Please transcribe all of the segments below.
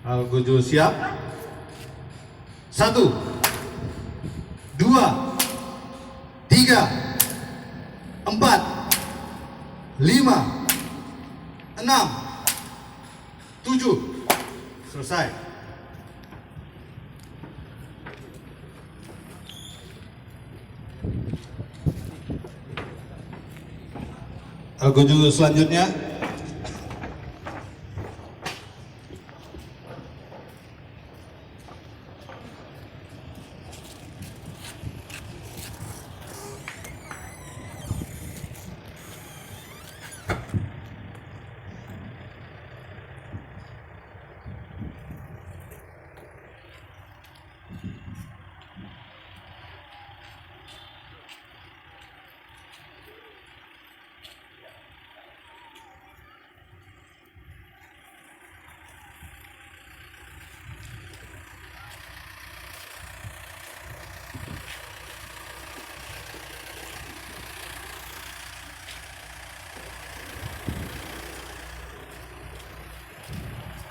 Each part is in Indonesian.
Algojo siap. 1, 2, 3, 4, 5, 6, 7. Selesai. Algojo selanjutnya.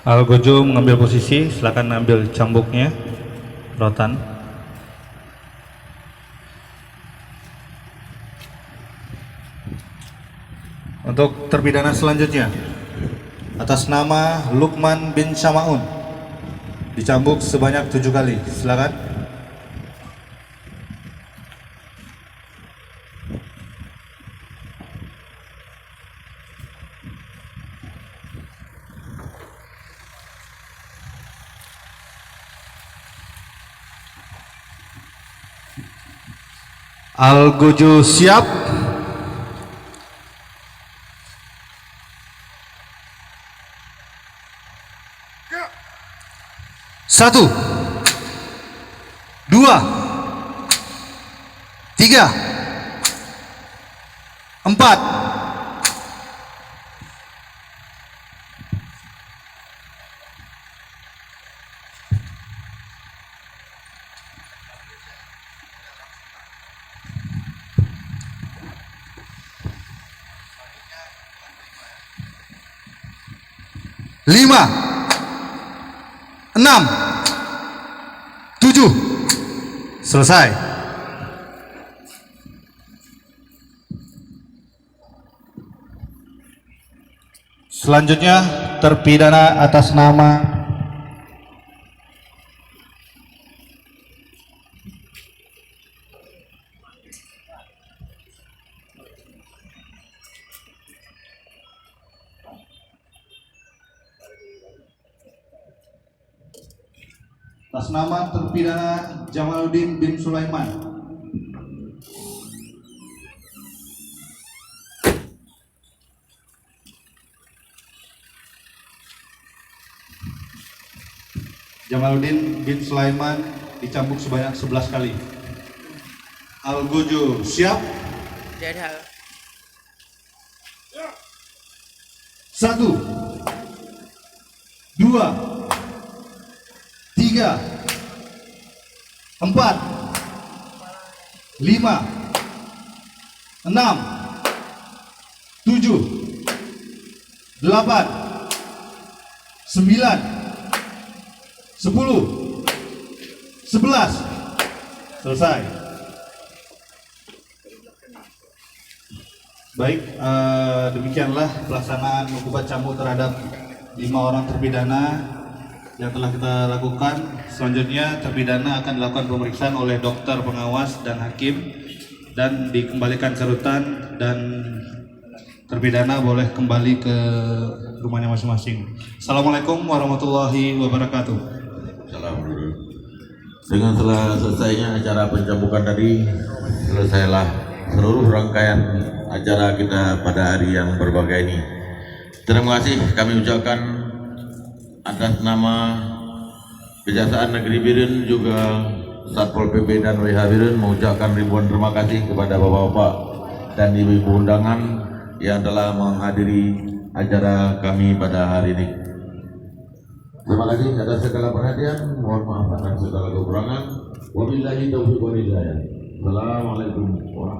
Algojo mengambil posisi, silakan ambil cambuknya, rotan. Untuk terpidana selanjutnya, atas nama Lukman bin Syamaun, dicambuk sebanyak 7 kali, silakan. Algojo siap. 1, 2, 3, 4, 5, 6, 7. Selesai. Selanjutnya terpidana atas nama terpidana Jamaluddin bin Sulaiman. Jamaluddin bin Sulaiman dicambuk sebanyak 11 kali. Algojo siap. 1, 2, 3, 4, 5, 6, 7, 8, 9, 10, 11. Selesai. Baik, demikianlah pelaksanaan hukuman cambuk terhadap 5 orang terpidana yang telah kita lakukan. Selanjutnya terpidana akan dilakukan pemeriksaan oleh dokter pengawas dan hakim dan dikembalikan ke rutan, dan terpidana boleh kembali ke rumahnya masing-masing. Assalamualaikum warahmatullahi wabarakatuh. Assalamualaikum. Dengan telah selesainya acara pencambukan tadi, selesailah seluruh rangkaian acara kita pada hari yang berbahagia ini. Terima kasih kami ucapkan atas nama Kejaksaan Negeri Biren, juga Satpol PP dan WH Biren, mengucapkan ribuan terima kasih kepada bapak-bapak dan ibu-ibu undangan yang telah menghadiri acara kami pada hari ini. Terima kasih atas segala perhatian, mohon maaf atas segala kekurangan. Wabillahi taufiq wal hidayah. Assalamualaikum warahmatullahi wabarakatuh.